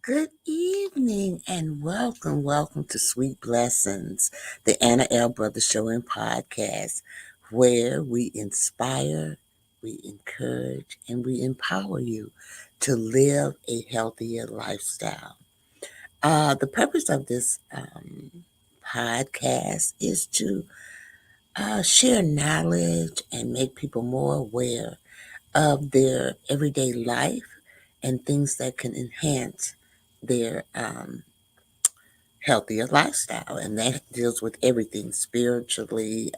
Good evening and welcome to Sweet Blessings, the Anna L. Brothers Show and Podcast, where we inspire, we encourage, and we empower you to live a healthier lifestyle. The purpose of this podcast is to share knowledge and make people more aware of their everyday life and things that can enhance their healthier lifestyle. And that deals with everything spiritually,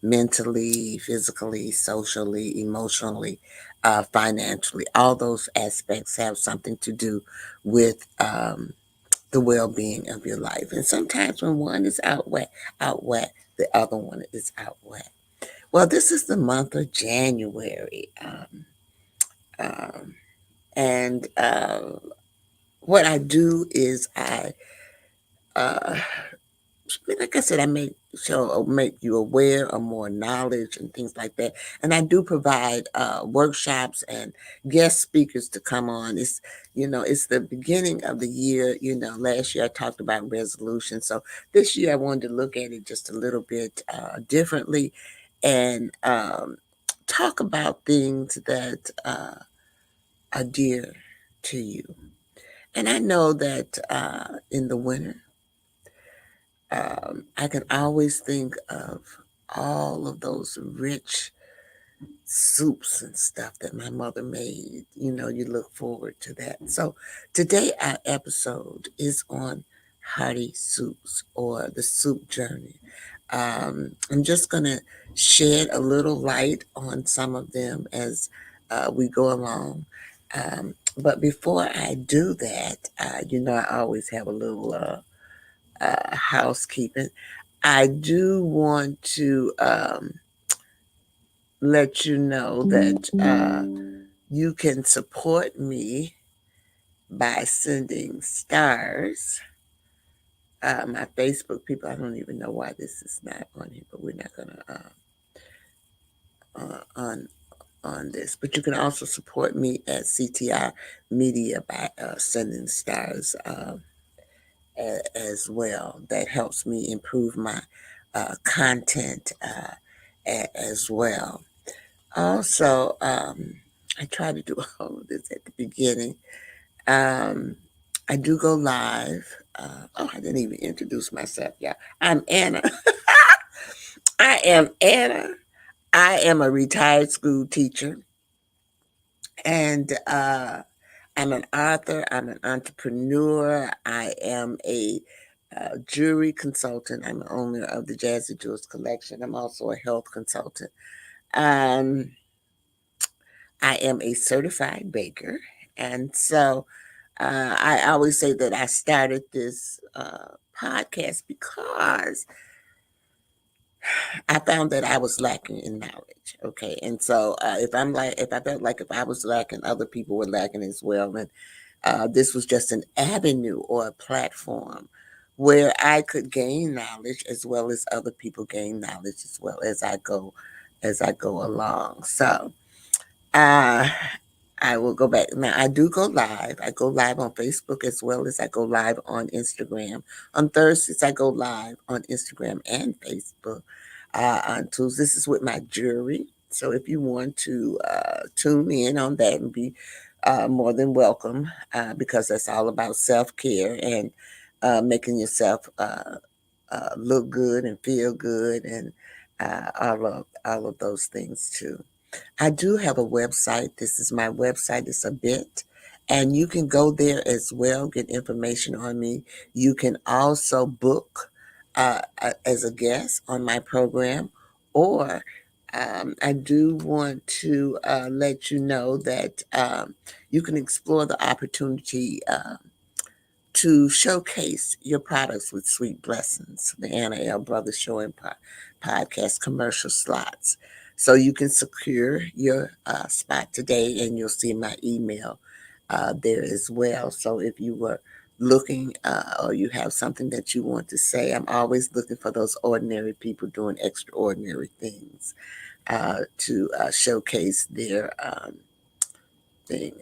mentally, physically, socially, emotionally, financially. All those aspects have something to do with the well being of your life. And sometimes when one is out wet, the other one is out wet. Well, this is the month of January. Um, and what I do is uh, like I said, I make you aware of more knowledge and things like that. And I do provide workshops and guest speakers to come on. It's the beginning of the year. Last year I talked about resolution, so this year I wanted to look at it just a little bit differently and talk about things that are dear to you. And I know that in the winter, I can always think of all of those rich soups and stuff that my mother made. You look forward to that. So today our episode is on hearty soups or the soup journey. I'm just going to shed a little light on some of them as we go along. But before I do that, I always have a little housekeeping. I do want to let you know that you can support me by sending stars. My Facebook people, I don't even know why this is not on here, but we're not gonna on this. But you can also support me at CTI Media by sending stars as well. That helps me improve my content as well. Also, I try to do all of this at the beginning. Um, I do go live. I didn't even introduce myself, y'all. I'm Anna. I am Anna. I am a retired school teacher, and I'm an author. I'm an entrepreneur. I am a jewelry consultant. I'm the owner of the Jazzy Jewels Collection. I'm also a health consultant. Um, I am a certified baker. And so I always say that I started this podcast because I found that I was lacking in knowledge. Okay. And so if I felt like if I was lacking, other people were lacking as well. And this was just an avenue or a platform where I could gain knowledge as well as other people gain knowledge as well as I go along. So uh, I will go back. Now, I do go live. I go live on Facebook as well as I go live on Instagram. On Thursdays, I go live on Instagram and Facebook. On Tuesdays, this is with my jury. So if you want to tune in on that and be more than welcome, because that's all about self care and making yourself look good and feel good and all of those things too. I do have a website. This is my website. It's a bit. And you can go there as well, get information on me. You can also book as a guest on my program. Or I do want to let you know that you can explore the opportunity to showcase your products with Sweet Blessings, the Anna L. Brothers Show and Podcast commercial slots. So you can secure your spot today, and you'll see my email there as well. So if you were looking or you have something that you want to say, I'm always looking for those ordinary people doing extraordinary things to showcase thing.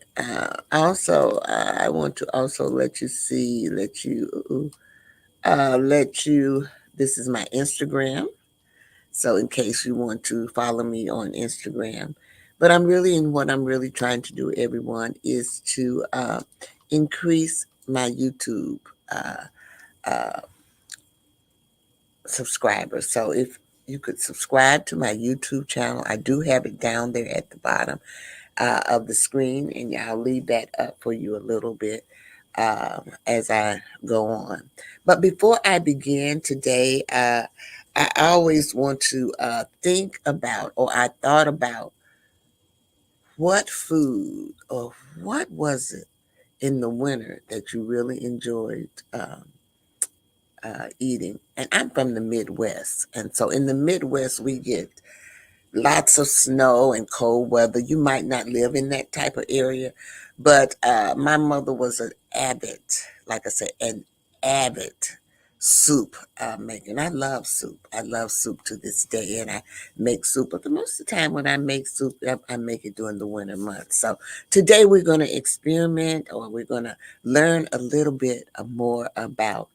Also, I want to also let you. This is my Instagram. So in case you want to follow me on Instagram, but what I'm really trying to do, everyone, is to increase my YouTube uh, uh, subscribers. So if you could subscribe to my YouTube channel, I do have it down there at the bottom of the screen, and I'll leave that up for you a little bit as I go on. But before I begin today, I always want to think about, or I thought about, what food or what was it in the winter that you really enjoyed eating. And I'm from the Midwest. And so in the Midwest, we get lots of snow and cold weather. You might not live in that type of area, but my mother was an avid, like I said, an avid soup maker. And I love soup. I love soup to this day, and I make soup. But the most of the time when I make soup, I make it during the winter months. So today we're going to experiment, or we're going to learn a little bit more about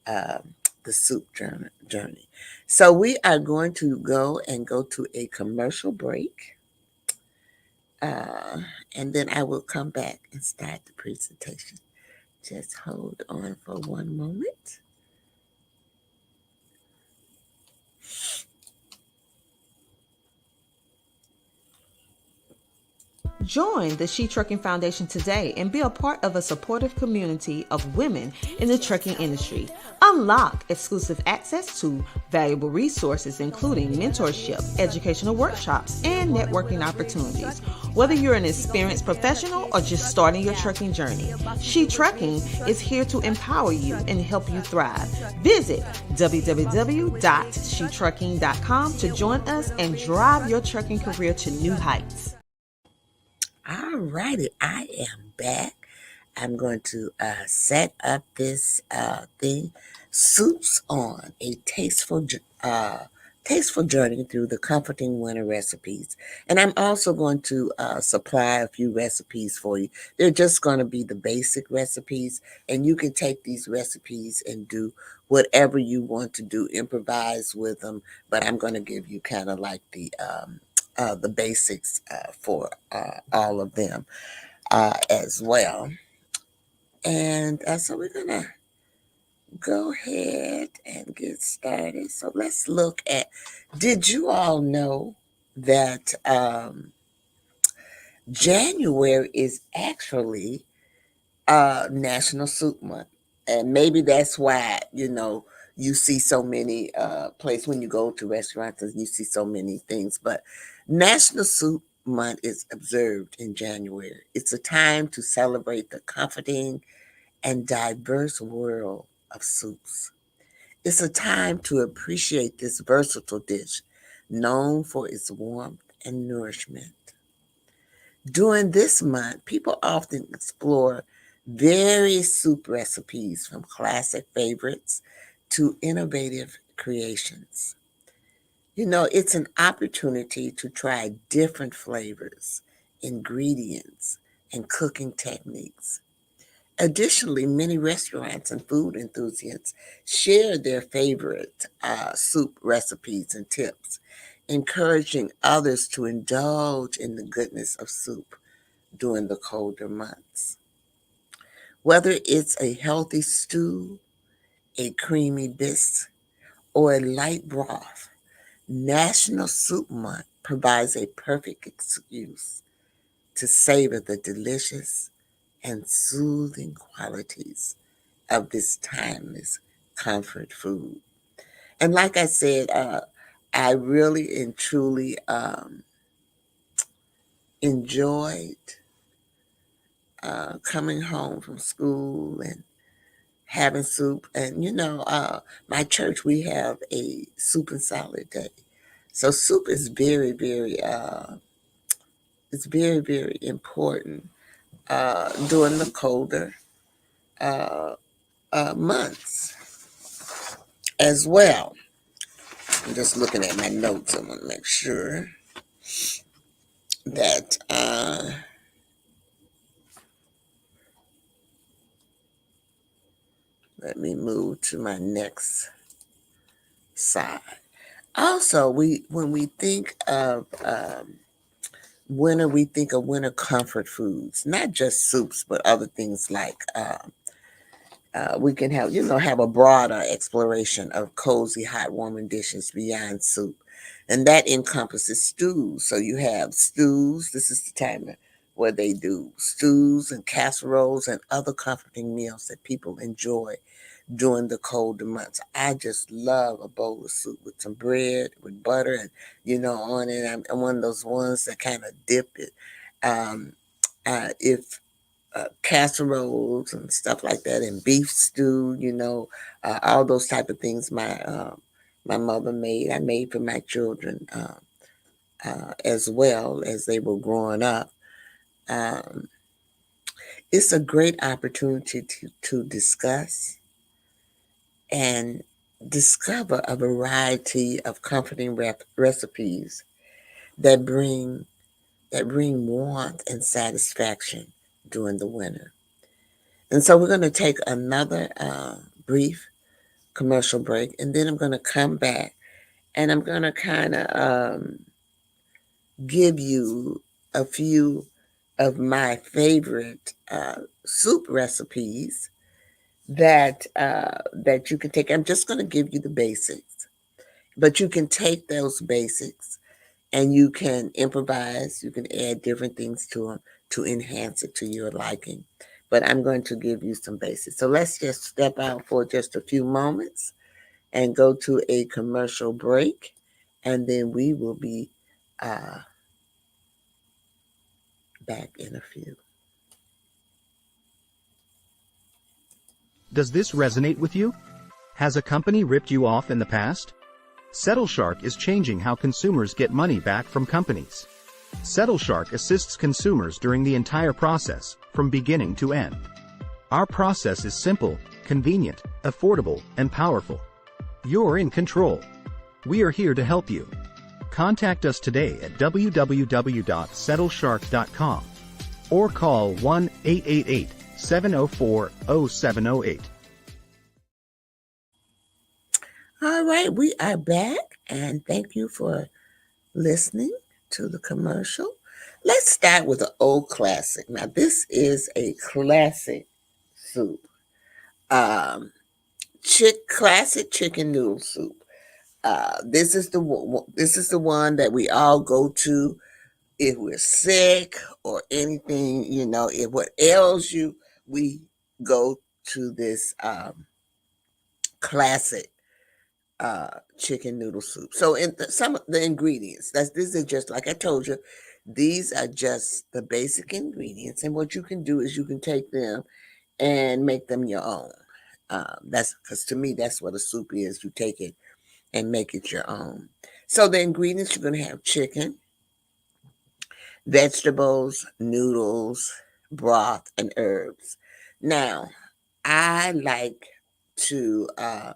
the soup journey. So we are going to go to a commercial break, uh, and then I will come back and start the presentation. Just hold on for one moment. Join the She Trucking Foundation today and be a part of a supportive community of women in the trucking industry. Unlock exclusive access to valuable resources, including mentorship, educational workshops, and networking opportunities. Whether you're an experienced professional or just starting your trucking journey, She Trucking is here to empower you and help you thrive. Visit www.shetrucking.com to join us and drive your trucking career to new heights. All righty, I am back. I'm going to set up this thing. Soups on a tasteful journey through the comforting winter recipes. And I'm also going to supply a few recipes for you. They're just going to be the basic recipes, and you can take these recipes and do whatever you want to do, improvise with them. But I'm going to give you kind of like the basics for all of them as well. And so we're going to go ahead and get started. So let's look at, did you all know that January is actually National Soup Month? And maybe that's why, you see so many places when you go to restaurants and you see so many things. But National Soup Month is observed in January. It's a time to celebrate the comforting and diverse world of soups. It's a time to appreciate this versatile dish, known for its warmth and nourishment. During this month, people often explore various soup recipes, from classic favorites to innovative creations. It's an opportunity to try different flavors, ingredients, and cooking techniques. Additionally, many restaurants and food enthusiasts share their favorite soup recipes and tips, encouraging others to indulge in the goodness of soup during the colder months. Whether it's a healthy stew, a creamy bisque, or a light broth, National Soup Month provides a perfect excuse to savor the delicious and soothing qualities of this timeless comfort food. And like I said, I really and truly enjoyed coming home from school and having soup. And my church, we have a soup and salad day. So soup is very, very, it's very, very important during the colder uh, months as well. I'm just looking at my notes. I want to make sure that Let me move to my next side. Also, we when we think of winter, we think of winter comfort foods, not just soups, but other things like we can have, have a broader exploration of cozy, heartwarming dishes beyond soup. And that encompasses stews. So you have stews. This is the time where they do stews and casseroles and other comforting meals that people enjoy during the colder months. I just love a bowl of soup with some bread, with butter, and on it. I'm one of those ones that kind of dip it. Um, if casseroles and stuff like that, and beef stew, all those type of things. My mother made. I made for my children as well as they were growing up. Um, it's a great opportunity to discuss and discover a variety of comforting recipes that bring warmth and satisfaction during the winter. And so we're going to take another brief commercial break, and then I'm going to come back and I'm going to kind of give you a few of my favorite soup recipes that you can take. I'm just going to give you the basics, but you can take those basics and you can improvise. You can add different things to them to enhance it to your liking. But I'm going to give you some basics. So let's just step out for just a few moments and go to a commercial break, and then we will be uh, back in a few. Does this resonate with you? Has a company ripped you off in the past? SettleShark is changing how consumers get money back from companies. SettleShark assists consumers during the entire process, from beginning to end. Our process is simple, convenient, affordable, and powerful. You're in control. We are here to help you. Contact us today at www.settleshark.com or call 1-888-704-0708. All right, we are back, and thank you for listening to the commercial. Let's start with an old classic. Now, this is a classic soup. Um, Classic chicken noodle soup. This is the one that we all go to if we're sick or anything. If what ails you, we go to this classic chicken noodle soup. So, some of the ingredients. This is just like I told you. These are just the basic ingredients, and what you can do is you can take them and make them your own. That's because to me that's what a soup is. You take it and make it your own. So the ingredients, you're going to have chicken, vegetables, noodles, broth, and herbs. Now, I like to I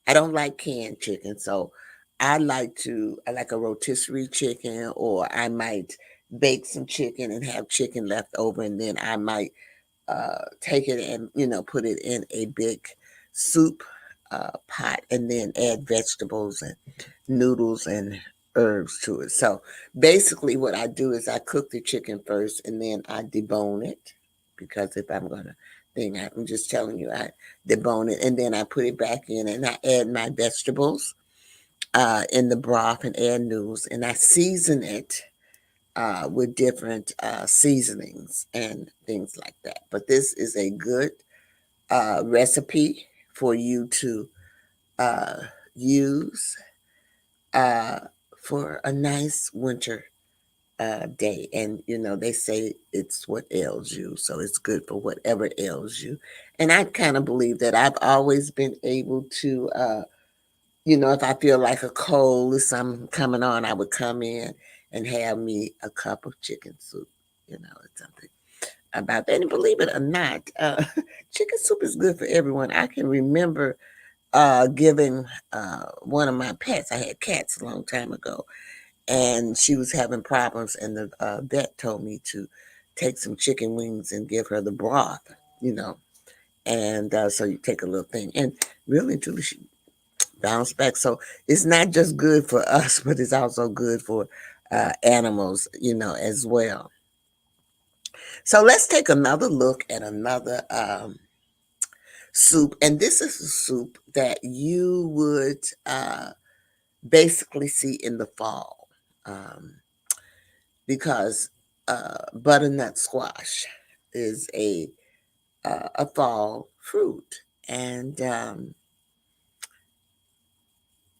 don't like canned chicken, so I like a rotisserie chicken, or I might bake some chicken and have chicken left over, and then I might take it and put it in a big soup pot, and then add vegetables and noodles and herbs to it. So basically, what I do is I cook the chicken first, and then I debone it, because if I'm gonna I'm just telling you, I debone it, and then I put it back in, and I add my vegetables in the broth, and add noodles, and I season it with different seasonings and things like that. But this is a good recipe for you to uh, use uh, for a nice winter day. And, they say it's what ails you. So it's good for whatever ails you. And I kind of believe that I've always been able to, if I feel like a cold or something coming on, I would come in and have me a cup of chicken soup. It's something about that. And believe it or not, chicken soup is good for everyone. I can remember giving one of my pets, I had cats a long time ago, and she was having problems, and the vet told me to take some chicken wings and give her the broth, you know, And so you take a little thing, and really, and truly, she bounced back. So it's not just good for us, but it's also good for animals, as well. So let's take another look at another soup, and this is a soup that you would basically see in the fall, um, because butternut squash is a fall fruit, and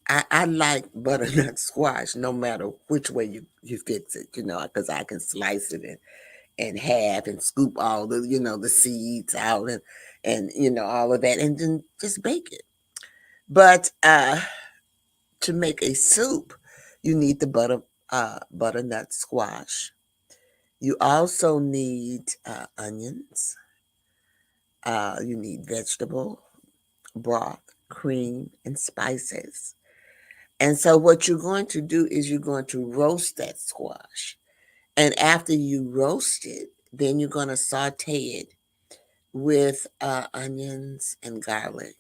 I like butternut squash no matter which way you fix it, because I can slice it in half and scoop all the seeds out, and all of that, and then just bake it. But to make a soup, you need the butternut squash. You also need onions. You need vegetable broth, cream, and spices. And so what you're going to do is you're going to roast that squash. And after you roast it, then you're going to saute it with onions and garlic.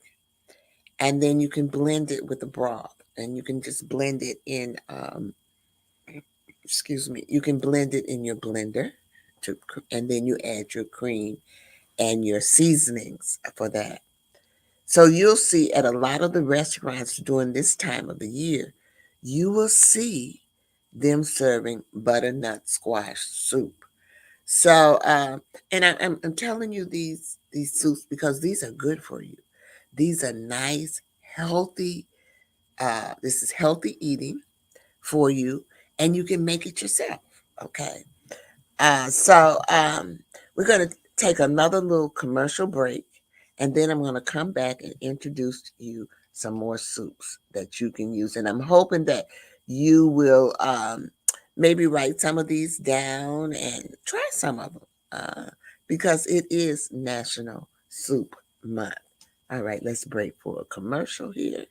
And then you can blend it with the broth. And you can just blend it in, excuse me, you can blend it in your blender. And then you add your cream and your seasonings for that. So you'll see at a lot of the restaurants during this time of the year, you will see them serving butternut squash soup. So, and I'm telling you these soups because these are good for you. These are nice, healthy. This is healthy eating for you, and you can make it yourself. Okay. So we're going to take another little commercial break, and then I'm going to come back and introduce you some more soups that you can use. And I'm hoping that you will maybe write some of these down and try some of them because it is National Soup Month. All right, let's break for a commercial here.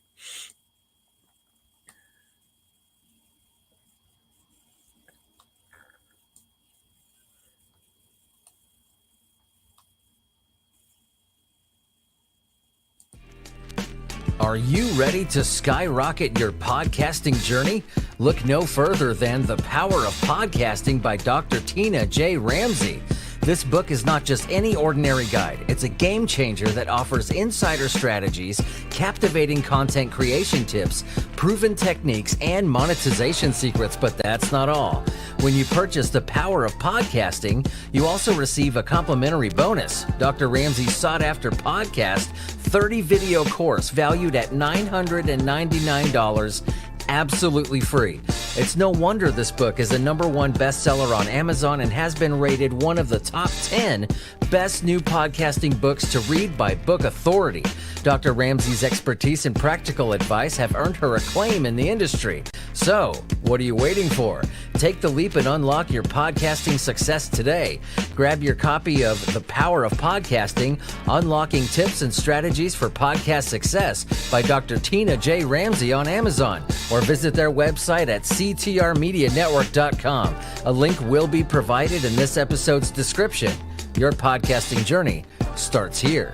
Are you ready to skyrocket your podcasting journey? Look no further than The Power of Podcasting by Dr. Tina J. Ramsey. This book is not just any ordinary guide. It's a game changer that offers insider strategies, captivating content creation tips, proven techniques, and monetization secrets. But that's not all. When you purchase The Power of Podcasting, you also receive a complimentary bonus. Dr. Ramsey's sought-after podcast 30 video course valued at $999, absolutely free. It's no wonder this book is the #1 bestseller on Amazon and has been rated one of the top 10 best new podcasting books to read by Book Authority. Dr. Ramsey's expertise and practical advice have earned her acclaim in the industry. So, what are you waiting for? Take the leap and unlock your podcasting success today. Grab your copy of The Power of Podcasting, Unlocking Tips and Strategies for Podcast Success by Dr. Tina J. Ramsey on Amazon, or visit their website at ctrmedianetwork.com. A link will be provided in this episode's description. Your podcasting journey starts here.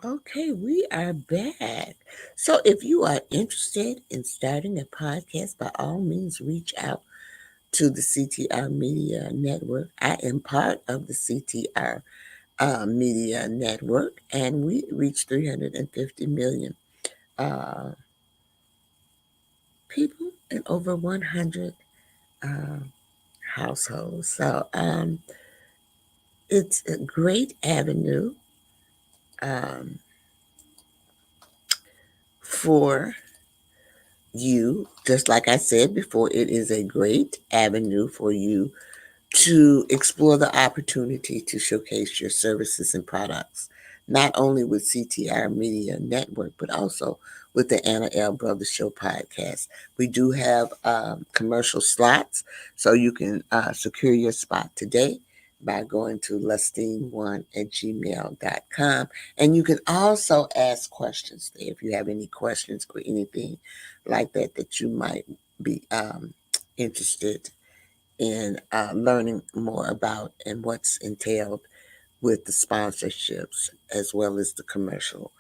Okay, we are back. So if you are interested in starting a podcast, by all means, reach out to the CTR Media Network. I am part of the CTR Media Network, and we reach 350 million uh, people in over 100 uh, households. So it's a great avenue um, for you. Just like I said before, it is a great avenue for you to explore the opportunity to showcase your services and products, not only with CTR Media Network, but also with the Anna L. Brothers Show podcast. We do have commercial slots, so you can secure your spot today by going to lustine1@gmail.com. And you can also ask questions there if you have any questions or anything like that that you might be interested in learning more about and what's entailed with the sponsorships as well as the commercial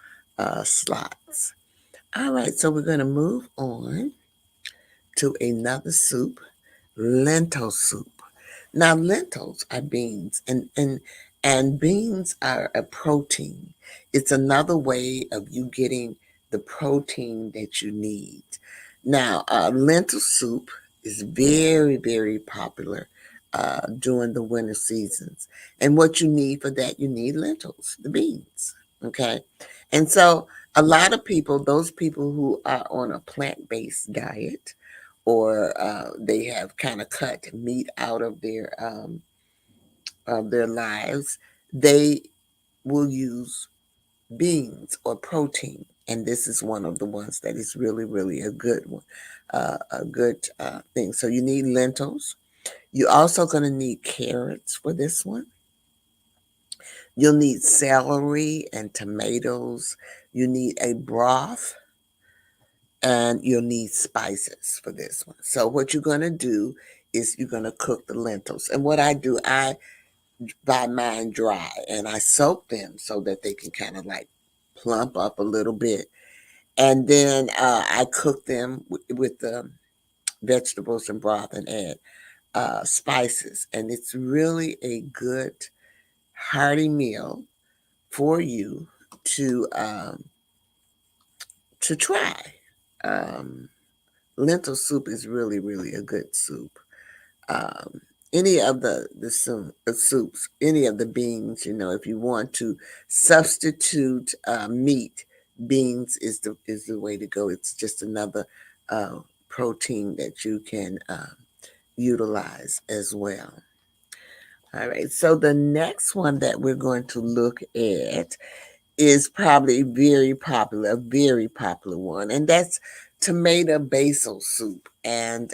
slots. All right, so we're going to move on to another soup, lentil soup. Now, lentils are beans, and beans are a protein. It's another way of you getting the protein that you need. Now, lentil soup is very, very popular during the winter seasons. And what you need for that, you need lentils, the beans. Okay. And so, a lot of people, those people who are on a plant based diet, or they have kind of cut meat out of their lives, they will use beans or protein. And this is one of the ones that is really, really a good one, a good thing. So you need lentils. You're also going to need carrots for this one. You'll need celery and tomatoes. You need a broth, and you'll need spices for this one. So what you're going to do is you're going to cook the lentils. And what I do, I buy mine dry and I soak them so that they can kind of like plump up a little bit. And then I cook them with the vegetables and broth and add spices. And it's really a good hearty meal for you to um, to try. Um, Lentil soup is really, really a good soup. Um, any of the soups, any of the beans, if you want to substitute meat, beans is the way to go. It's just another uh, protein that you can utilize as well. All right. So the next one that we're going to look at is probably a very popular one, and that's tomato basil soup. And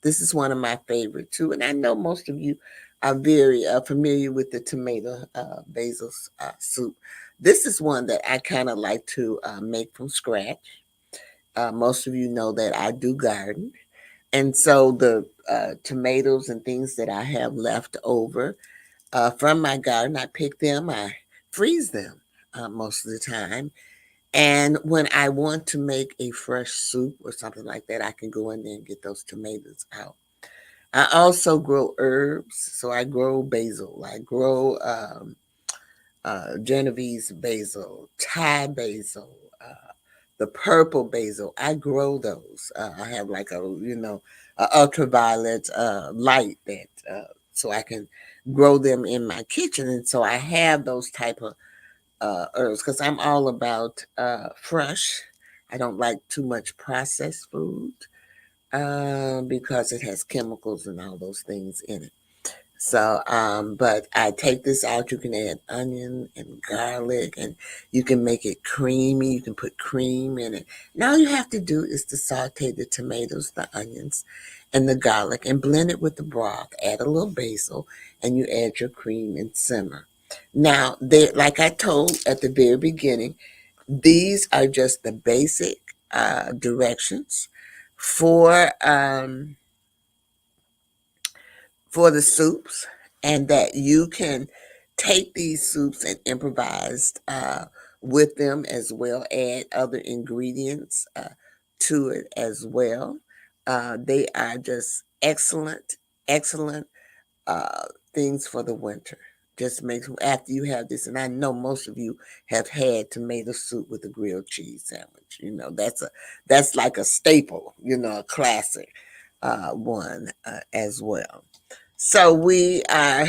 this is one of my favorite too. And I know most of you are very familiar with the tomato basil soup. This is one that I kind of like to make from scratch. Most of you know that I do garden, and so the tomatoes and things that I have left over from my garden, I pick them, I freeze them most of the time. And when I want to make a fresh soup or something like that, I can go in there and get those tomatoes out. I also grow herbs. So I grow basil, I grow Genovese basil, Thai basil, the purple basil. I grow those. I have like a ultraviolet light that so I can grow them in my kitchen, and so I have those type of herbs because I'm all about fresh. I don't like too much processed food because it has chemicals and all those things in it. So, but I take this out. You can add onion and garlic, and you can make it creamy. You can put cream in it. And all you have to do is to saute the tomatoes, the onions, and the garlic, and blend it with the broth. Add a little basil, and you add your cream and simmer. Now, like I told at the very beginning, these are just the basic directions for um, for the soups, and that you can take these soups and improvise with them as well, add other ingredients to it as well. They are just excellent, excellent uh, things for the winter. Just makes after you have this, and I know most of you have had tomato soup with a grilled cheese sandwich. That's like a staple, a classic one as well. So we are.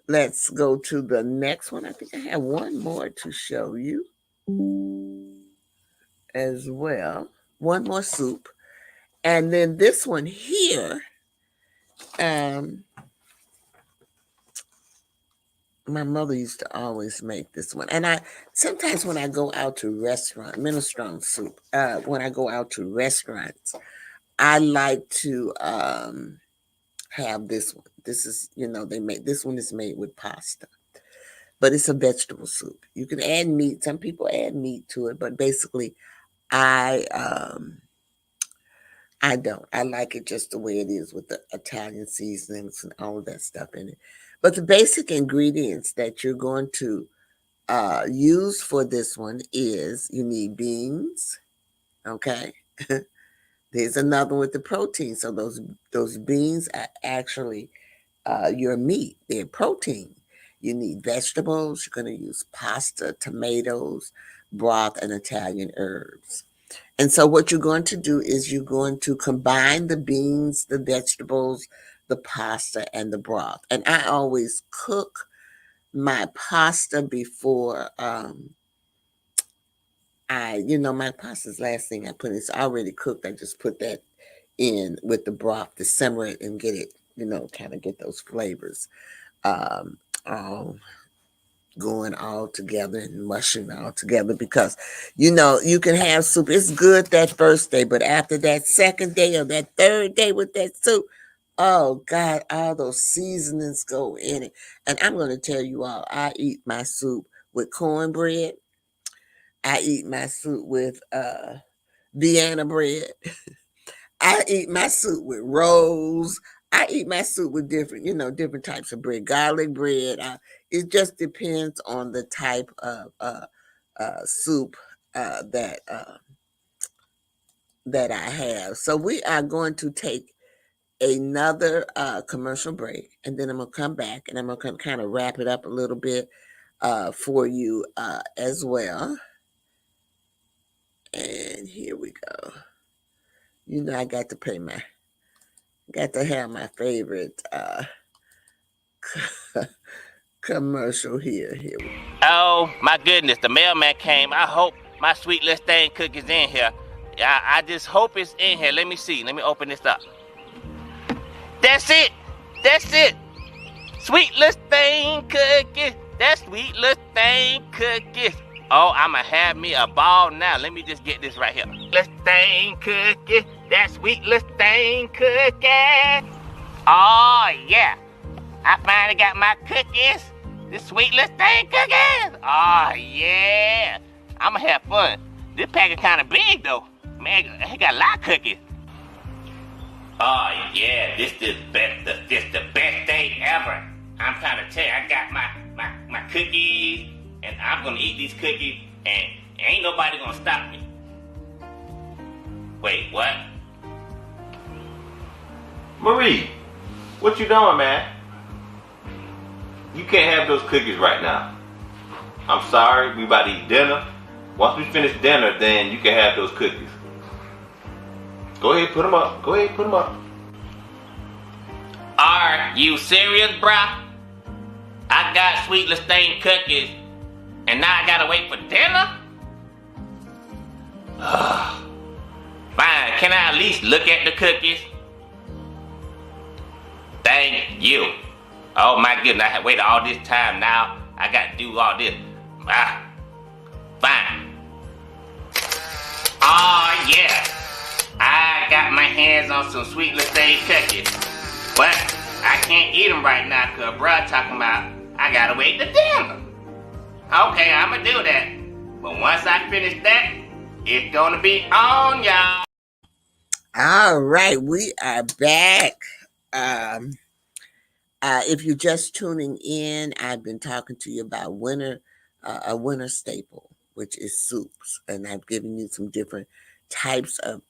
Let's go to the next one. I think I have one more to show you as well. One more soup, and then this one here. Um, my mother used to always make this one, and I sometimes when I go out to minestrone soup. When I go out to restaurants, I like to have this one. This is, they make this one is made with pasta, but it's a vegetable soup. You can add meat. Some people add meat to it, but basically, I I don't. I like it just the way it is with the Italian seasonings and all of that stuff in it. But the basic ingredients that you're going to use for this one is you need beans. Okay. There's another one with the protein. So those beans are actually your meat. They're protein. You need vegetables. You're going to use pasta, tomatoes, broth, and Italian herbs. And so what you're going to do is you're going to combine the beans, the vegetables, the pasta, and the broth. And I always cook my pasta before my pasta's last thing I put in. It's already cooked. I just put that in with the broth to simmer it and get it, kind of get those flavors um, all going all together and mushing all together because you can have soup. It's good that first day, but after that second day or that third day with that soup, oh God, all those seasonings go in it. And I'm going to tell you all, I eat my soup with cornbread. I eat my soup with Vienna bread. I eat my soup with rolls. I eat my soup with different types of bread, garlic bread. It just depends on the type of soup that I have. So we are going to take another commercial break, and then I'm gonna come back and I'm gonna kind of wrap it up a little bit for you as well. And here we go. I got to have my favorite commercial here. Here we go. Oh my goodness, the mailman came. I hope my sweet little thing cookie's in here. I just hope it's in here. Let me see. Let me open this up. That's it. That's it. Sweet little thing cookie. That sweet little thing cookie. Oh, I'ma have me a ball now. Let me just get this right here. Little thing cookie. That sweet little thing cookie. Oh yeah. I finally got my cookies. This sweet little thing cookies. Oh yeah. I'ma have fun. This package kinda big though. Man, it got a lot of cookies. Oh yeah, this the best day ever. I'm trying to tell you, I got my cookies, and I'm gonna eat these cookies, and ain't nobody gonna stop me. Wait, what? Marie, what you doing, man? You can't have those cookies right now. I'm sorry, we about to eat dinner. Once we finish dinner, then you can have those cookies. Go ahead, put them up. Go ahead, put them up. Are you serious, bruh? I got sweet Listeine cookies, and now I gotta wait for dinner? Fine, can I at least look at the cookies? Thank you. Oh my goodness, I have waited all this time now. I gotta do all this. Fine. Oh yeah. I got my hands on some sweet Listeine cookies. But I can't eat them right now because bruh talking about I gotta wait to dinner. Okay, I'ma do that. But once I finish that, it's gonna be on, y'all. All right, we are back. If you're just tuning in, I've been talking to you about a winter staple, which is soups, and I've given you some different types of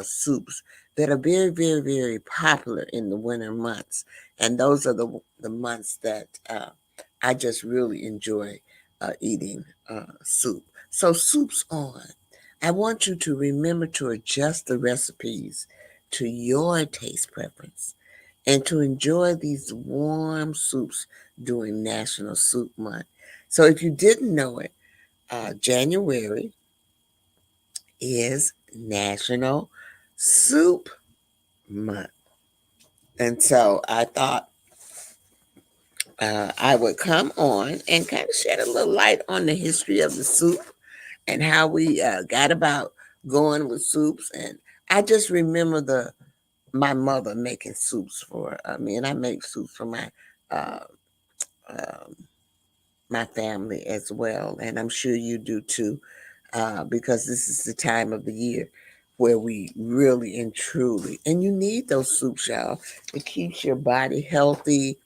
soups that are very, very, very popular in the winter months, and those are the months that I just really enjoy eating soup. So soup's on. I want you to remember to adjust the recipes to your taste preference and to enjoy these warm soups during National Soup Month. So if you didn't know it, January is National Soup Month. And so I thought I would come on and kind of shed a little light on the history of the soup and how we got about going with soups. And I just remember my mother making soups for me, and I make soups for uh, um, my family as well, and I'm sure you do too, because this is the time of the year where we really and truly, and you need those soups, y'all. It keeps your body healthy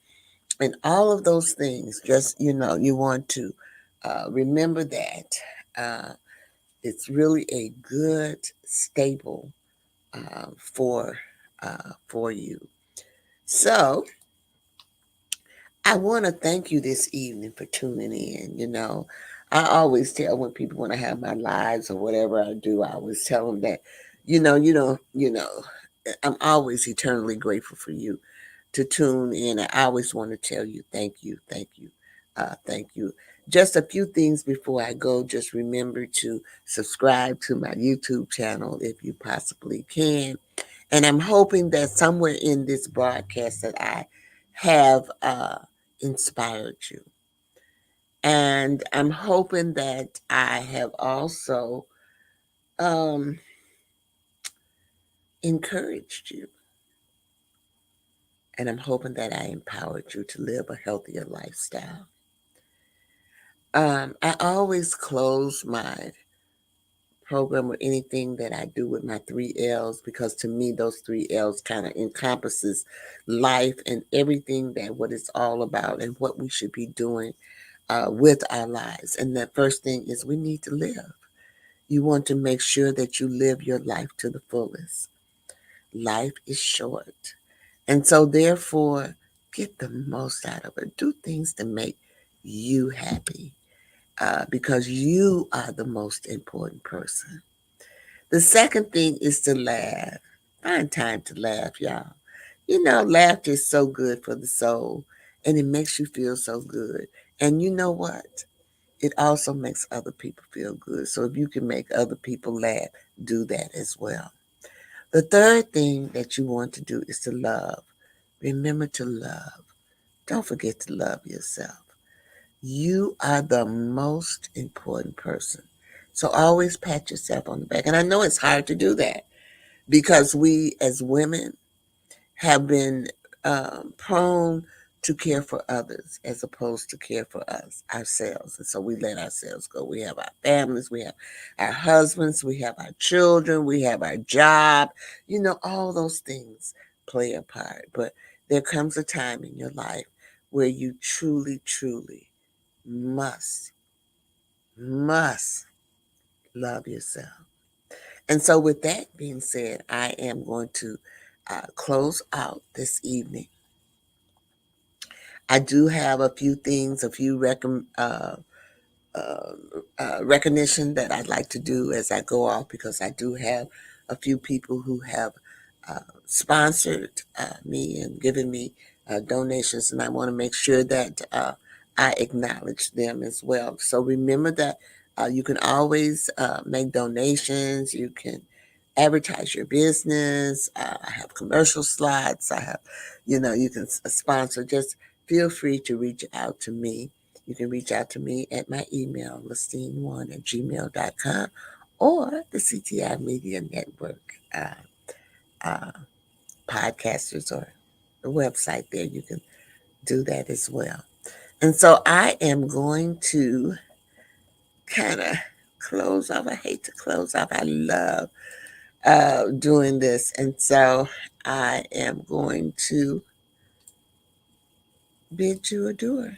and all of those things. Just, you want to remember that it's really a good staple for you. So I want to thank you this evening for tuning in. I always tell when people want to have my lives or whatever I do, I always tell them that, you don't, I'm always eternally grateful for you to tune in. I always want to tell you thank you, thank you, thank you. Just a few things before I go. Just remember to subscribe to my YouTube channel if you possibly can. And I'm hoping that somewhere in this broadcast that I have inspired you. And I'm hoping that I have also um, encouraged you. And I'm hoping that I empowered you to live a healthier lifestyle. I always close my program or anything that I do with my 3 L's, because to me those 3 L's kind of encompasses life and everything that what it's all about and what we should be doing with our lives. And the first thing is we need to live. You want to make sure that you live your life to the fullest. Life is short. And so therefore, get the most out of it. Do things to make you happy, because you are the most important person. The second thing is to laugh. Find time to laugh, y'all. Laughter is so good for the soul, and it makes you feel so good. And you know what? It also makes other people feel good. So if you can make other people laugh, do that as well. The third thing that you want to do is to love. Remember to love. Don't forget to love yourself. You are the most important person. So always pat yourself on the back. And I know it's hard to do that because we as women have been prone to care for others as opposed to care for us, ourselves. And so we let ourselves go. We have our families, we have our husbands, we have our children, we have our job. All those things play a part. But there comes a time in your life where you truly, truly must love yourself. And so, with that being said, I am going to close out this evening. I do have a few things, a few recognition that I'd like to do as I go off, because I do have a few people who have sponsored me and given me donations, and I want to make sure that I acknowledge them as well. So remember that you can always make donations. You can advertise your business. I have commercial slots. I have, you can sponsor. Just feel free to reach out to me. You can reach out to me at my email, listine1@gmail.com, or the CTI Media Network uh, podcasters, or the website there. You can do that as well. And so I am going to kind of close off. I hate to close off. I love doing this. And so I am going to bid you adieu.